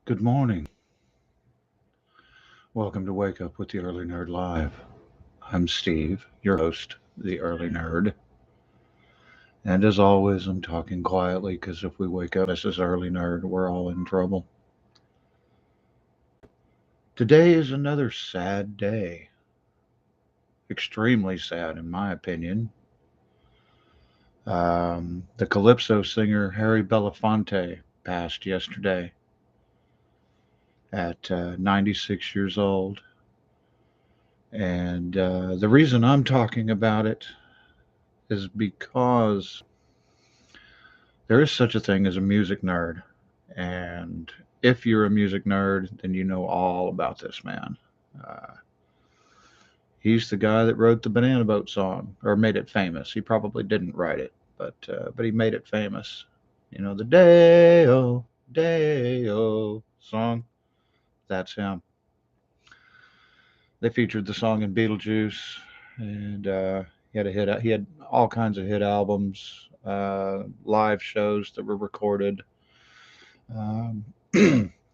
Good morning. Welcome to Wake Up with the Early Nerd Live. I'm Steve, your host, the Early Nerd. And as always, I'm talking quietly because if we wake up as this Early Nerd, we're all in trouble. Today is another sad day. Extremely sad, in my opinion. The Calypso singer Harry Belafonte passed yesterday at 96 years old. And the reason I'm talking about it is because there is such a thing as a music nerd. And if you're a music nerd, then you know all about this man. Uh, he's the guy that wrote the Banana Boat song, or made it famous. He probably didn't write it, but he made it famous. You know, the Day-O, Day-O song. That's him. They featured the song in Beetlejuice, and he had a hit. He had all kinds of hit albums, live shows that were recorded. Um,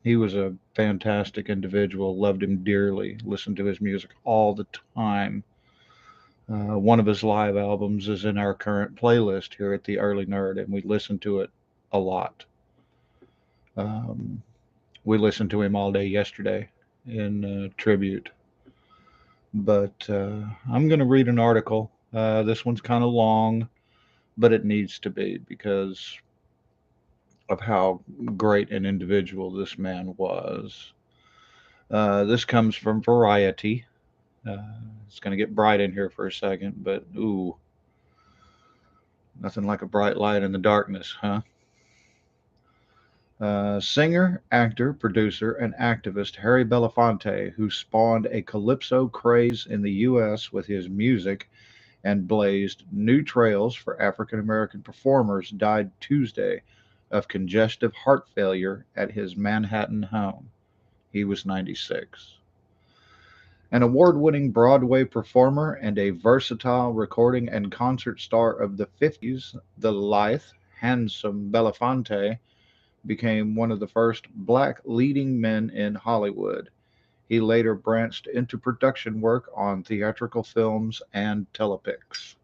he was a fantastic individual, loved him dearly, listened to his music all the time. One of his live albums is in our current playlist here at the Early Nerd, and we listen to it a lot. Um, we listened to him all day yesterday in tribute. But I'm going to read an article. This one's kind of long, but it needs to be because of how great an individual this man was. This comes from Variety. Uh, it's going to get bright in here for a second, but ooh, nothing like a bright light in the darkness, huh? Singer, actor, producer, and activist Harry Belafonte, who spawned a calypso craze in the U.S. with his music and blazed new trails for African American performers, died Tuesday of congestive heart failure at his Manhattan home. He was 96. An award winning Broadway performer and a versatile recording and concert star of the 50s, the lithe, handsome Belafonte became one of the first black leading men in Hollywood. He later branched into production work on theatrical films and telepics.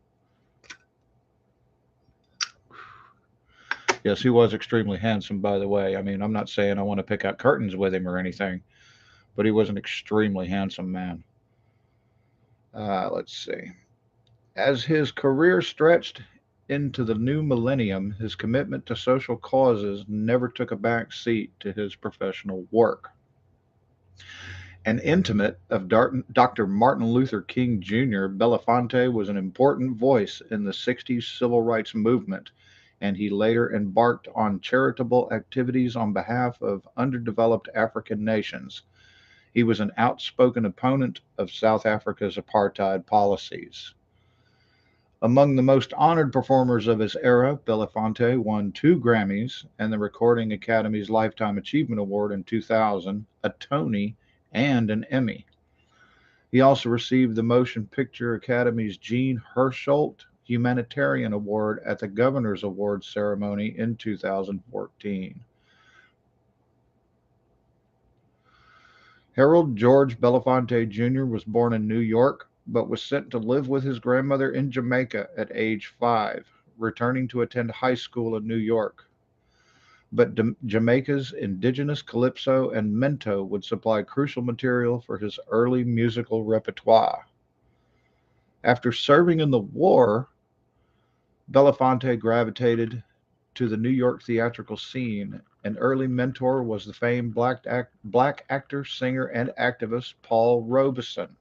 Yes, he was extremely handsome, by the way. I mean, I'm not saying I want to pick out curtains with him or anything, but he was an extremely handsome man. Let's see. As his career stretched into the new millennium, his commitment to social causes never took a back seat to his professional work. An intimate of Dr. Martin Luther King Jr., Belafonte was an important voice in the 60s civil rights movement, and he later embarked on charitable activities on behalf of underdeveloped African nations. He was an outspoken opponent of South Africa's apartheid policies. Among the most honored performers of his era, Belafonte won 2 Grammys and the Recording Academy's Lifetime Achievement Award in 2000, a Tony, and an Emmy. He also received the Motion Picture Academy's Jean Hersholt Humanitarian Award at the Governor's Awards ceremony in 2014. Harold George Belafonte Jr. was born in New York, but was sent to live with his grandmother in Jamaica at age 5, returning to attend high school in New York. But Jamaica's indigenous calypso and mento would supply crucial material for his early musical repertoire. After serving in the war, Belafonte gravitated to the New York theatrical scene. An early mentor was the famed black actor, singer, and activist Paul Robeson.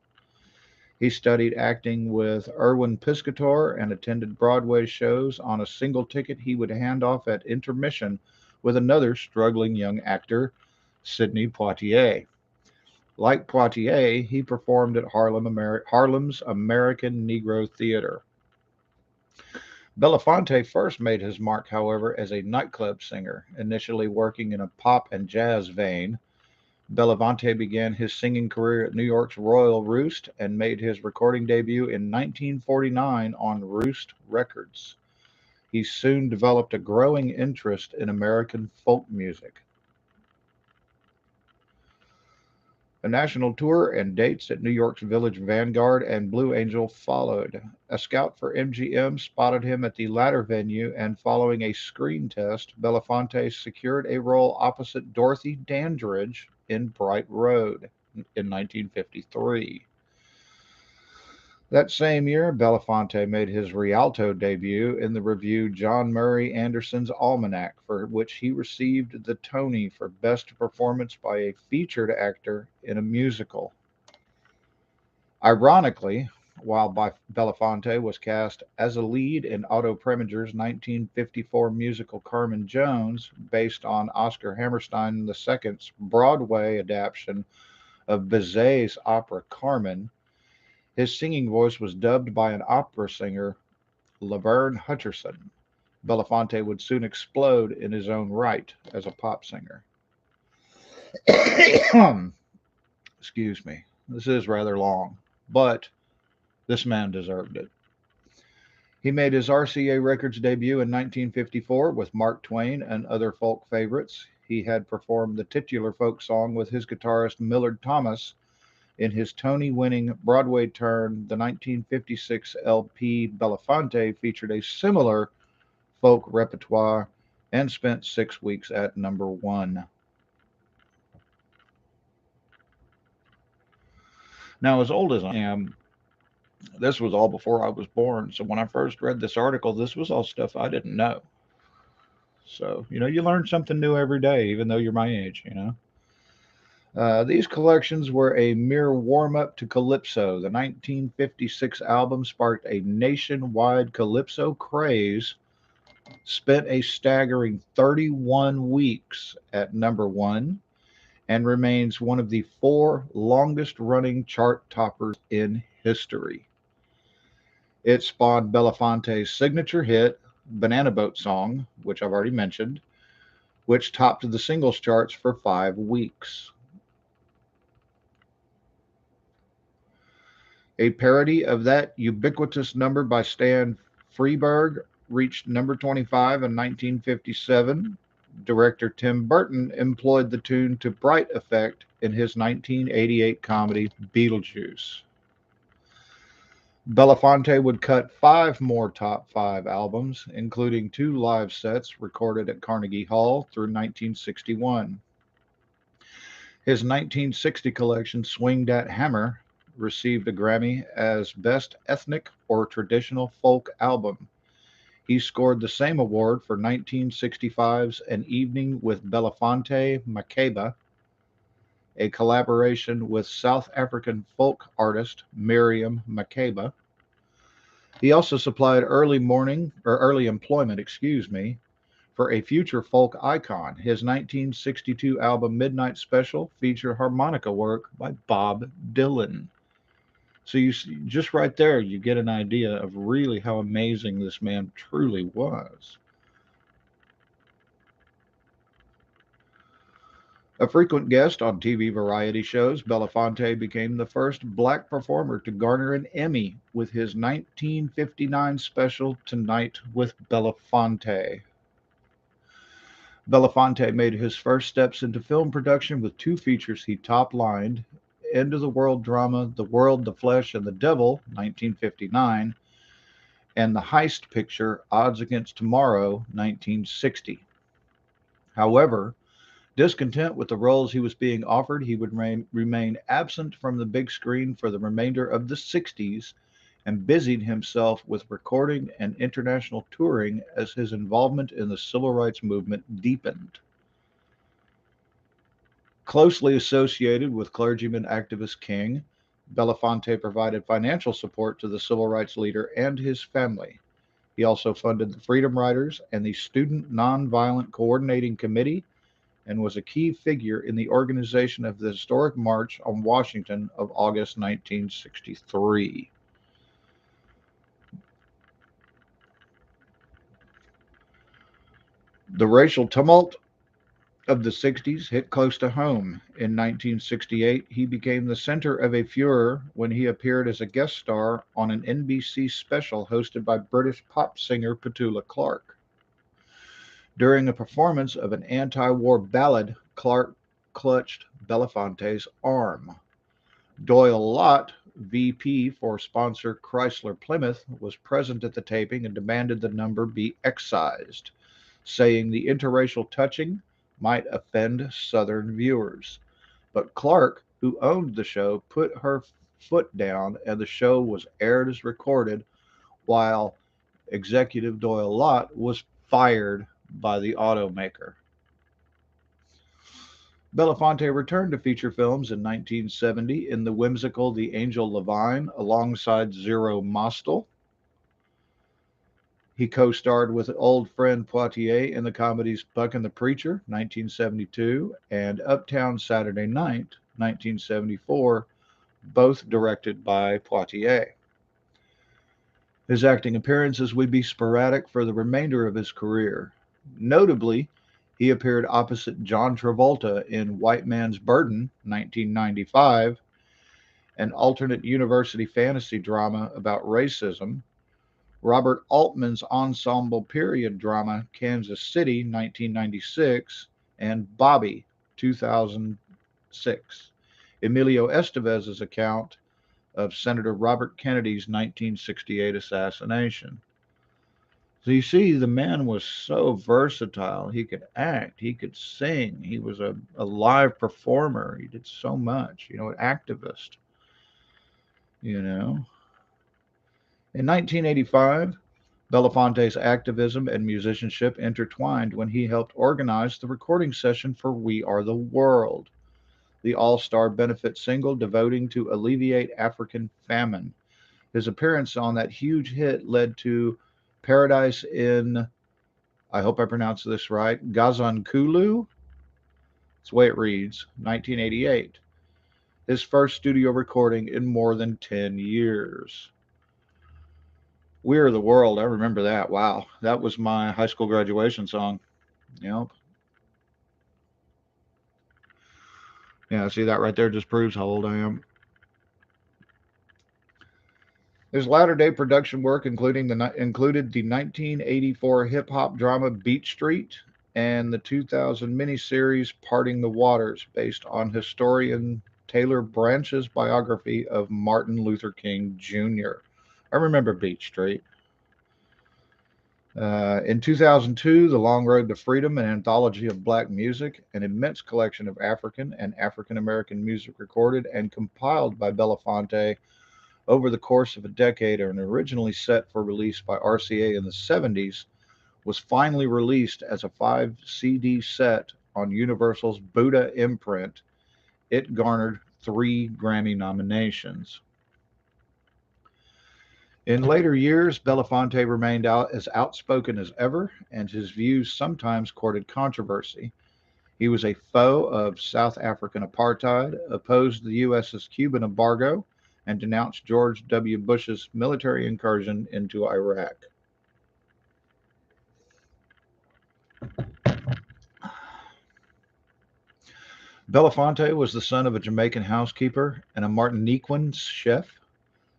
He studied acting with Erwin Piscator and attended Broadway shows on a single ticket he would hand off at intermission with another struggling young actor, Sidney Poitier. Like Poitier, he performed at Harlem's American Negro Theater. Belafonte first made his mark, however, as a nightclub singer, initially working in a pop and jazz vein. Belafonte began his singing career at New York's Royal Roost and made his recording debut in 1949 on Roost Records. He soon developed a growing interest in American folk music. A national tour and dates at New York's Village Vanguard and Blue Angel followed. A scout for MGM spotted him at the latter venue, and following a screen test, Belafonte secured a role opposite Dorothy Dandridge in Bright Road in 1953. That same year, Belafonte made his Rialto debut in the review John Murray Anderson's Almanac, for which he received the Tony for Best Performance by a Featured Actor in a Musical. Ironically, while Belafonte was cast as a lead in Otto Preminger's 1954 musical Carmen Jones, based on Oscar Hammerstein II's Broadway adaptation of Bizet's opera Carmen, his singing voice was dubbed by an opera singer, Laverne Hutcherson. Belafonte would soon explode in his own right as a pop singer. Excuse me. This is rather long, but this man deserved it. He made his RCA Records debut in 1954 with Mark Twain and other folk favorites. He had performed the titular folk song with his guitarist Millard Thomas in his Tony winning Broadway turn. The 1956 LP Belafonte featured a similar folk repertoire and spent 6 weeks at number one. Now, as old as I am, this was all before I was born. So when I first read this article, this was all stuff I didn't know. So, you learn something new every day, even though you're my age. These collections were a mere warm up to Calypso. The 1956 album sparked a nationwide Calypso craze, spent a staggering 31 weeks at number one, and remains one of the four longest running chart toppers in history. It spawned Belafonte's signature hit, Banana Boat Song, which I've already mentioned, which topped the singles charts for 5 weeks. A parody of that ubiquitous number by Stan Freberg reached number 25 in 1957. Director Tim Burton employed the tune to bright effect in his 1988 comedy Beetlejuice. Belafonte would cut five more top five albums, including two live sets recorded at Carnegie Hall through 1961. His 1960 collection, Swing Dat Hammer, received a Grammy as Best Ethnic or Traditional Folk Album. He scored the same award for 1965's An Evening with Belafonte Makeba, a collaboration with South African folk artist Miriam Makeba. He also supplied early employment, for a future folk icon. His 1962 album Midnight Special featured harmonica work by Bob Dylan. So you see, just right there, you get an idea of really how amazing this man truly was. A frequent guest on TV variety shows, Belafonte became the first black performer to garner an Emmy with his 1959 special Tonight with Belafonte. Belafonte made his first steps into film production with two features he top-lined: End of the World drama The World, the Flesh, and the Devil, 1959, and the heist picture Odds Against Tomorrow, 1960. However, discontent with the roles he was being offered, he would remain absent from the big screen for the remainder of the 60s and busied himself with recording and international touring as his involvement in the civil rights movement deepened. Closely associated with clergyman activist King, Belafonte provided financial support to the civil rights leader and his family. He also funded the Freedom Riders and the Student Nonviolent Coordinating Committee, and was a key figure in the organization of the historic March on Washington of August 1963. The racial tumult of the 60s hit close to home. In 1968, he became the center of a furor when he appeared as a guest star on an NBC special hosted by British pop singer Petula Clark. During a performance of an anti-war ballad, Clark clutched Belafonte's arm. Doyle Lott, VP for sponsor Chrysler Plymouth, was present at the taping and demanded the number be excised, saying the interracial touching might offend Southern viewers. But Clark, who owned the show, put her foot down and the show was aired as recorded, while executive Doyle Lott was fired by the automaker. Belafonte returned to feature films in 1970 in the whimsical The Angel Levine alongside Zero Mostel. He co-starred with old friend Poitier in the comedies Buck and the Preacher, 1972, and Uptown Saturday Night, 1974, both directed by Poitier. His acting appearances would be sporadic for the remainder of his career. Notably, he appeared opposite John Travolta in White Man's Burden, 1995, an alternate university fantasy drama about racism, Robert Altman's ensemble period drama Kansas City, 1996, and Bobby, 2006, Emilio Estevez's account of Senator Robert Kennedy's 1968 assassination. So you see, the man was so versatile. He could act, he could sing, he was a live performer. He did so much, an activist, you know. In 1985, Belafonte's activism and musicianship intertwined when he helped organize the recording session for We Are the World, the all-star benefit single devoting to alleviate African famine. His appearance on that huge hit led to Paradise in, I hope I pronounced this right, Gazankulu. That's the way it reads, 1988. His first studio recording in more than 10 years. We Are the World, I remember that. Wow, that was my high school graduation song. Yep. Yeah, see that right there just proves how old I am. His latter-day production work included the 1984 hip-hop drama Beat Street and the 2000 miniseries Parting the Waters, based on historian Taylor Branch's biography of Martin Luther King Jr. I remember Beat Street. In 2002, The Long Road to Freedom, an anthology of black music, an immense collection of African and African American music recorded and compiled by Belafonte over the course of a decade and originally set for release by RCA in the 70s, was finally released as a 5 CD set on Universal's Buddha imprint. It garnered 3 Grammy nominations. In later years, Belafonte remained as outspoken as ever, and his views sometimes courted controversy. He was a foe of South African apartheid, opposed the U.S.'s Cuban embargo, and denounced George W. Bush's military incursion into Iraq. Belafonte was the son of a Jamaican housekeeper and a Martiniquan chef,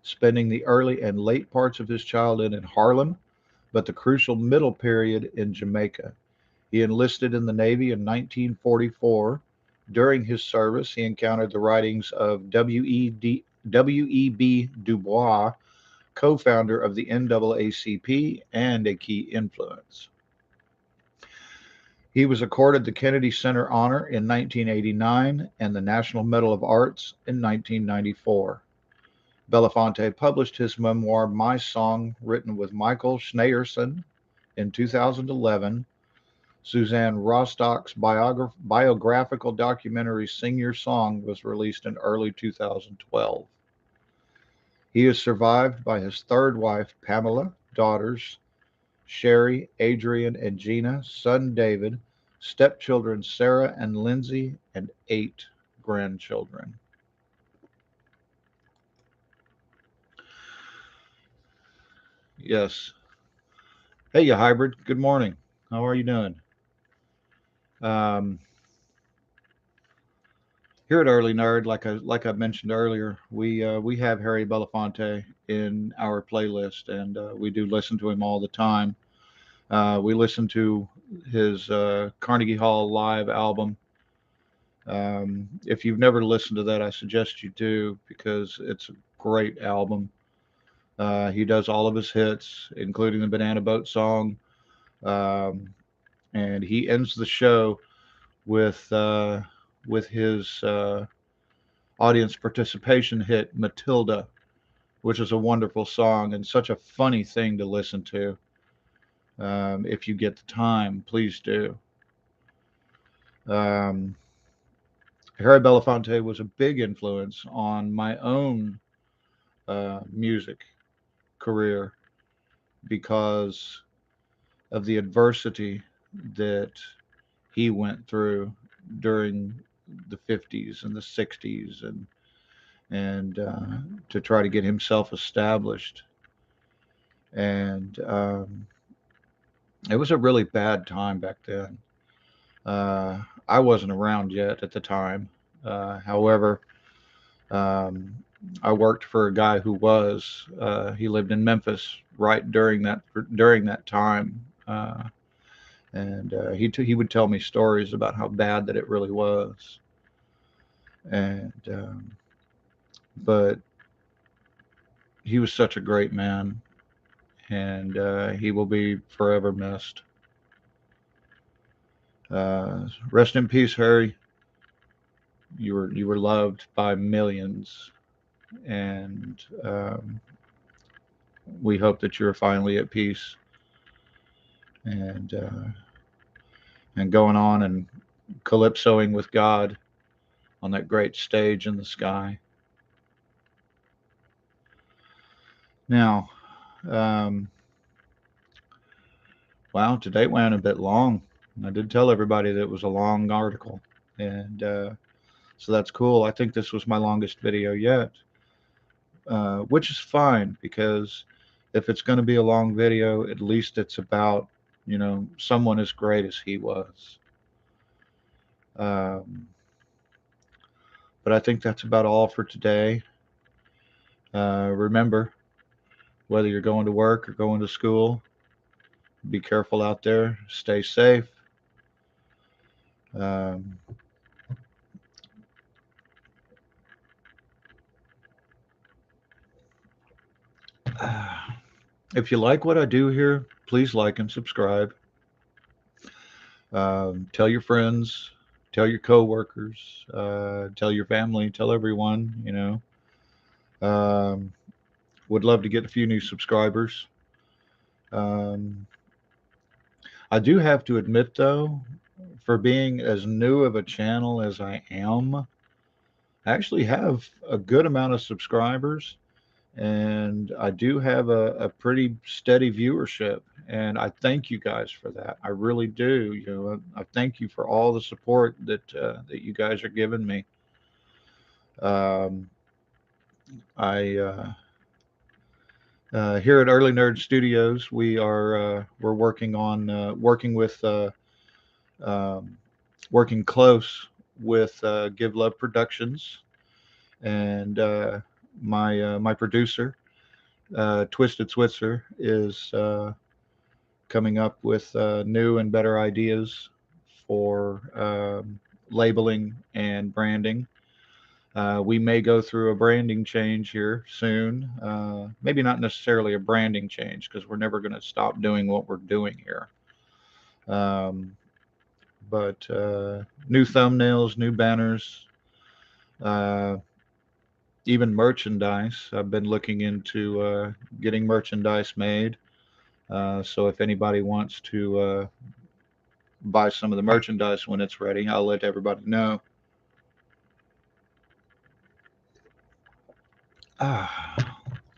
spending the early and late parts of his childhood in Harlem, but the crucial middle period in Jamaica. He enlisted in the Navy in 1944. During his service, he encountered the writings of W.E.B. Du Bois, co-founder of the NAACP and a key influence. He was accorded the Kennedy Center Honor in 1989 and the National Medal of Arts in 1994. Belafonte published his memoir, My Song, written with Michael Schneerson in 2011. Suzanne Rostock's biographical documentary, Sing Your Song, was released in early 2012. He is survived by his third wife, Pamela, daughters, Sherry, Adrian, and Gina, son David, stepchildren Sarah and Lindsay, and 8 grandchildren. Yes. Hey, you hybrid. Good morning. How are you doing? Um, Here at Early Nerd, like I mentioned earlier, we have Harry Belafonte in our playlist, and we do listen to him all the time. We listen to his Carnegie Hall live album. If you've never listened to that, I suggest you do because it's a great album. He does all of his hits, including the Banana Boat song, um, and he ends the show with his audience participation hit "Matilda," which is a wonderful song and such a funny thing to listen to. If you get the time, please do. Um, Harry Belafonte was a big influence on my own music career because of the adversity that he went through during the 50s and the 60s and to try to get himself established. And it was a really bad time back then. I wasn't around yet at the time. However, um, I worked for a guy who was. He lived in Memphis right during that time, and he would tell me stories about how bad that it really was. And but he was such a great man, and he will be forever missed. Rest in peace, Harry. You were loved by millions, and we hope that you're finally at peace and going on and calypsoing with God on that great stage in the sky. Now, um, wow, today went a bit long. I did tell everybody that it was a long article, and so that's cool. I think this was my longest video yet, which is fine because if it's going to be a long video, at least it's about someone as great as he was. Um, but I think that's about all for today. Remember, whether you're going to work or going to school, be careful out there, stay safe. Um, if you like what I do here, please like and subscribe. Tell your friends, tell your coworkers, tell your family, tell everyone. Um, would love to get a few new subscribers. Um, I do have to admit, though, for being as new of a channel as I am, I actually have a good amount of subscribers, and I do have a pretty steady viewership. And I thank you guys for that. I really do. I thank you for all the support that you guys are giving me. Um, I here at Early Nerd Studios, we're um, working close with Give Love Productions and my producer Twisted Switzer is coming up with new and better ideas for labeling and branding. We may go through a branding change here soon. Maybe not necessarily a branding change because we're never going to stop doing what we're doing here. Um, but new thumbnails, new banners, uh, even merchandise. I've been looking into getting merchandise made. So if anybody wants to buy some of the merchandise when it's ready, I'll let everybody know.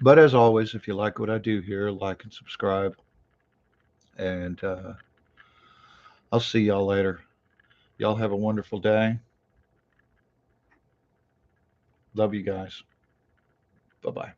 But as always, if you like what I do here, like and subscribe. And I'll see y'all later. Y'all have a wonderful day. Love you guys. Bye bye.